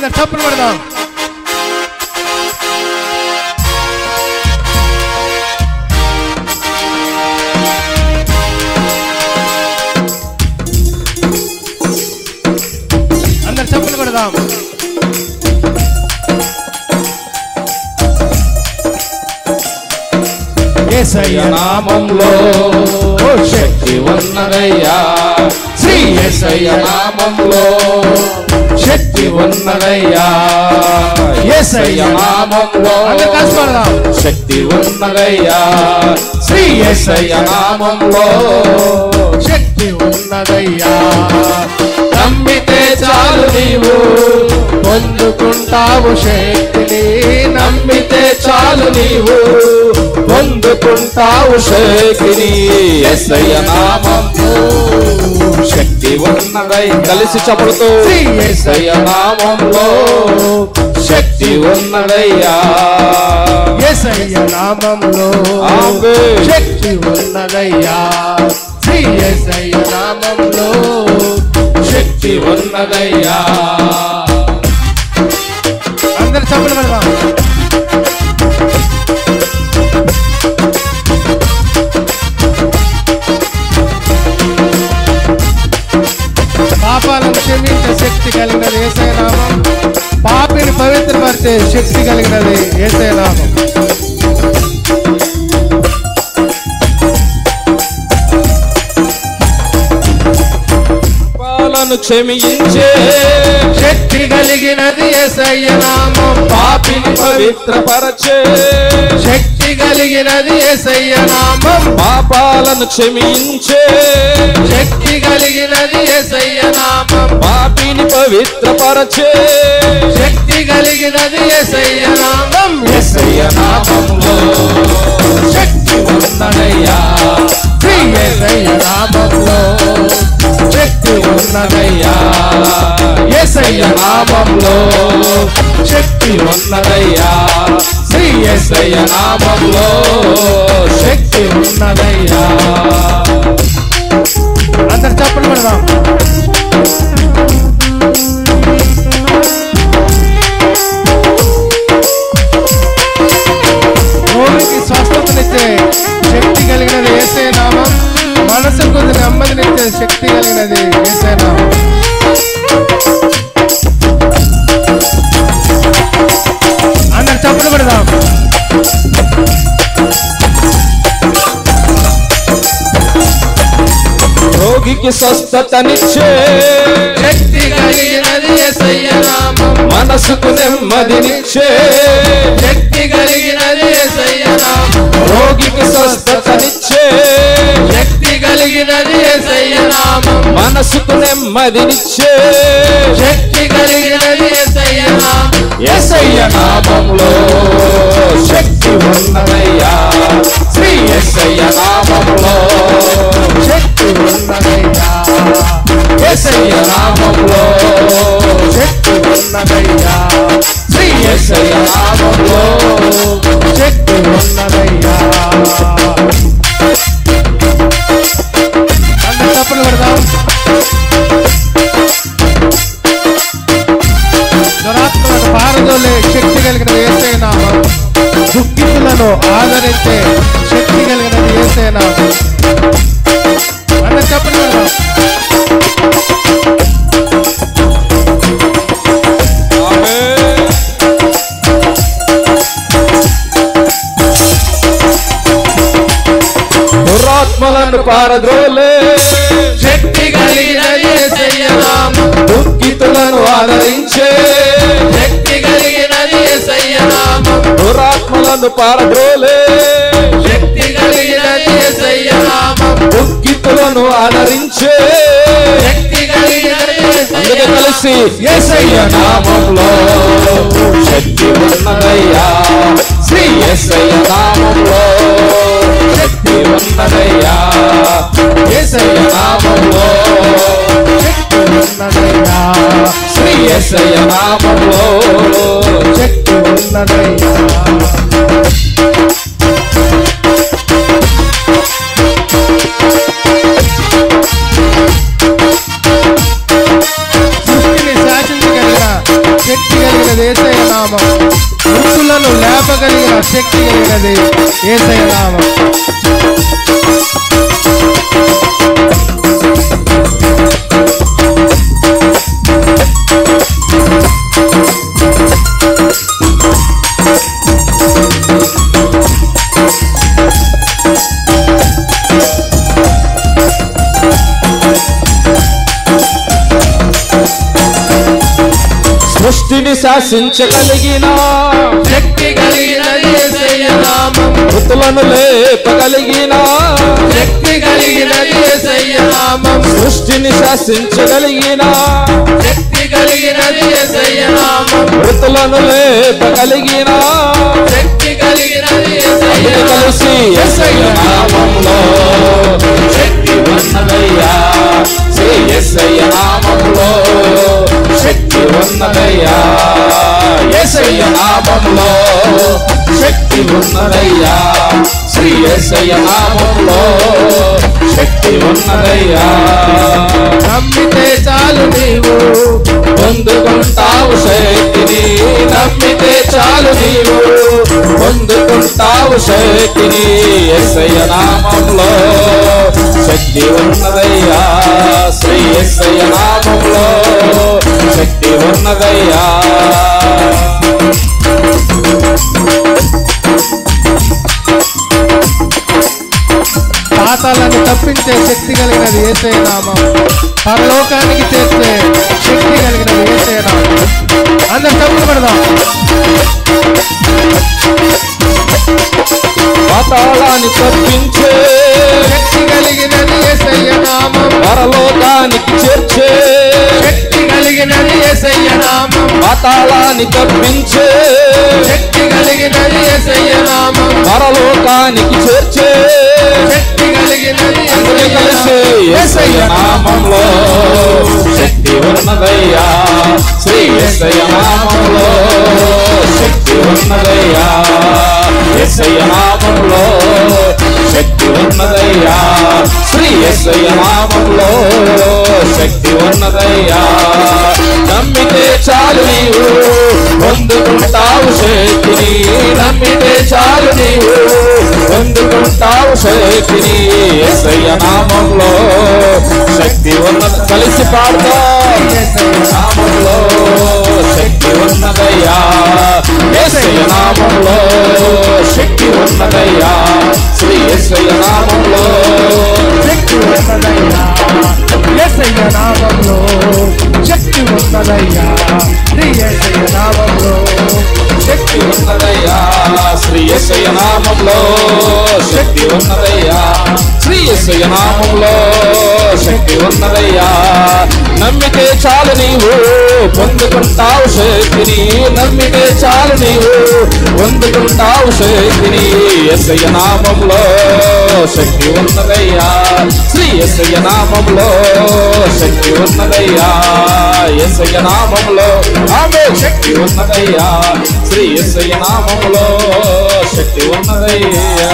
అందరు చప్పట్లు కొడదాం. అందరు చప్పట్లు కొడదాం. యేసయ్య నామములో శక్తి ఉన్నదయ్యా. శ్రీ యేసయ్య నామములో శక్తి ఉన్నదయ్యా. యేసయ్య నామములో శక్తి ఉన్నదయ్యా. శ్రీ యేసయ్య నామములో శక్తి ఉన్నదయ్యా. నమ్మితే చాలు నీవు పొందుకుంటావు శక్తిని. నమ్మితే చాలు నీవు పొందుకుంటావు శక్తిని. యేసయ్య నామములో శక్తి ఉన్నదై కలిసి చపడుతూ యేసయ్య నామములో శక్తి ఉన్నదయ్యా. యేసయ్య నామములో శక్తి ఉన్నదయ్యా. శ్రీ యేసయ్య నామములో శక్తి ఉన్నదయ్యా. అందరు చప్పట్లు కొడదాం. పాపాలను క్షమించే శక్తి కలిగినది యేసయ్య నామం. పాపిని పవిత్రపరిచే శక్తి కలిగినది యేసయ్య నామం. పాపాలను క్షమించే శక్తి కలిగినది యేసయ్య నామం. పాపిని పవిత్రపరచే శక్తి కలిగినది యేసయ్య నామం. పాపాలను క్షమించే శక్తి కలిగినది యేసయ్య నామం. పాపిని పవిత్రపరచే శక్తి కలిగినది యేసయ్య నామం. యేసయ్య నామములో శక్తి ఉన్నదయ్యా. శ్రీ యేసయ్య నామములో శక్తి ఉన్నదయ్యా. యేసయ్య నామములో శక్తి ఉన్నదయ్యా. శ్రీ యేసయ్య నామములో శక్తి ఉన్నదయ్యా. అందరు చప్పట్లు కొడదాం. రోగికి స్వస్థతనిచ్చే శక్తి కలిగినది యేసయ్య నామం. మనసుకు నెమ్మదినిచ్చే శక్తి కలిగినది యేసయ్య నామం. అందరు చప్పట్లు కొడదాం. రోగికి స్వస్థతనిచ్చే శక్తి కలిగినది యేసయ్య నామం. మనసుకు నెమ్మదినిచ్చే శక్తి కలిగినది యేసయ్య నామం. రోగికి స్వస్థతనిచ్చే శక్తి కలిగినది యేసయ్య నామం. మనసుకు నెమ్మదినిచ్చే శక్తి కలిగినది యేసయ్య నామం. యేసయ్య నామములో శక్తి ఉన్నదయ్యా. శ్రీ యేసయ్య నామములో శక్తి ఉన్నదయ్యా. యేసయ్య నామములో శక్తి ఉన్నదయ్యా. శ్రీ యేసయ్య నామములో శక్తి ఉన్నదయ్యా. అందరు చప్పట్లు కొడదాం. దురాత్మలను పారదోలే శక్తి కలిగిన యేసయ్య నామం. దుఃఖితులను ఆదరించే శక్తి కలిగినది యేసయ్య నామం. అందరు చప్పట్లు కొడదాం. దురాత్మలను పారద్రోలే శక్తి కలిగినది యేసయ్య నామం. దుఃఖితులను ఆదరించే శక్తి కలిగినది యేసయ్య నామం. దురాత్మలను పారద్రోలే శక్తి కలిగినది యేసయ్య నామం. దుఃఖితులను ఆదరించే శక్తి కలిగినది యేసయ్య అందరూ కలిసి యేసయ్య నామములో శక్తి ఉన్నదయ్యా. శ్రీ యేసయ్య నామములో శక్తి ఉన్నదయ్యా. యేసయ్య నామములో శక్తి ఉన్నదయ్యా. శ్రీ యేసయ్య నామములో శక్తి ఉన్నదయ్యా. సృష్టిని శాసించగలిగిన శక్తి శక్తి కలిగినది యేసయ్య నామం. సృష్టిని శాసించగలిగిన శక్తి కలిగినది యేసయ్య నామం. మృతులను లేపగలిగిన శక్తి కలిగినది యేసయ్య నామం. సృష్టిని శాసించగలిగిన శక్తి కలిగినది యేసయ్య నామం. మృతులను లేపగలిగిన శక్తి కలిగినది యేసయ్య అందరూ కలిసి యేసయ్య నామములో శక్తి ఉన్నదయ్యా. శ్రీ యేసయ్య నామములో శక్తి ఉన్నదయ్యా. యేసయ్య నామములో శక్తి ఉన్నదయ్యా. శ్రీ యేసయ్య నామములో శక్తి ఉన్నదయ్యా. నమ్మితే చాలు నీవు పొందుకుంటావు శక్తిని. నమ్మితే చాలు నీవు పొందుకుంటావు శక్తిని. యేసయ్య నామములో శక్తి ఉన్నదయ్యా. శ్రీ యేసయ్య నామములో శక్తి ఉన్నదయ్యా. పాతాలను తప్పించే శక్తి కలిగినది యేసయ్య నామం. పరలోకానికి చేర్చే శక్తి కలిగినది యేసయ్య నామం. అందరు తప్పులు పడదాం. పాతాళాన్ని తప్పించే శక్తి కలిగినది యేసయ్య నామం. పరలోకానికి చేర్చే శక్తి కలిగినది యేసయ్య నామం. పాతాళాన్ని తప్పించే శక్తి కలిగినది యేసయ్య నామం. పరలోకానికి చేర్చే శక్తి కలిగినది అందరూ కలిసి యేసయ్య నామములో శక్తి ఉన్నదయ్యా. శ్రీ యేసయ్య నామములో శక్తి ఉన్నదయ్యా. యేసయ్య నామములో శక్తి ఉన్నదయ్యా. శ్రీ యేసయ్య నామములో శక్తి ఉన్నదయ్యా. నమ్మితే చాలు నీవు పొందుకుంటావు శక్తిని. నమ్మితే చాలు నీవు పొందుకుంటావు శక్తిని. యేసయ్య నామములో శక్తి ఉన్నది. కలిసి పాడతాం. యేసయ్య నామములో శక్తి ఉన్నదయ్యా. యేసయ్య నామములో శక్తి ఉన్నదయ్యా. శ్రీ యేసయ్య నామములో శక్తి ఉన్నదయ్యా. యేసయ్య నామములో శక్తి ఉన్నదయ్యా. శ్రీ యేసయ్య నామములో శక్తి ఉన్నదయ్యా. శ్రీ యేసయ్య నామములో శక్తి ఉన్నదయ్యా. శ్రీ యేసయ్య నామములో శక్తి ఉన్నదయ్యా. నమ్మితే చాలు నీవు పొందుకుంటావు శక్తిని. నమ్మితే చాలు నీవు పొందుకుంటావు శక్తిని. యేసయ్య నామములో శక్తి ఉన్నదయ్యా. శ్రీ యేసయ్య నామములో శక్తి ఉన్నదయ్యా. యేసయ్య నామములో ఆమె శక్తి ఉన్నదయ్యా. శ్రీ యేసయ్య నామములో శక్తి ఉన్నదయ్యా.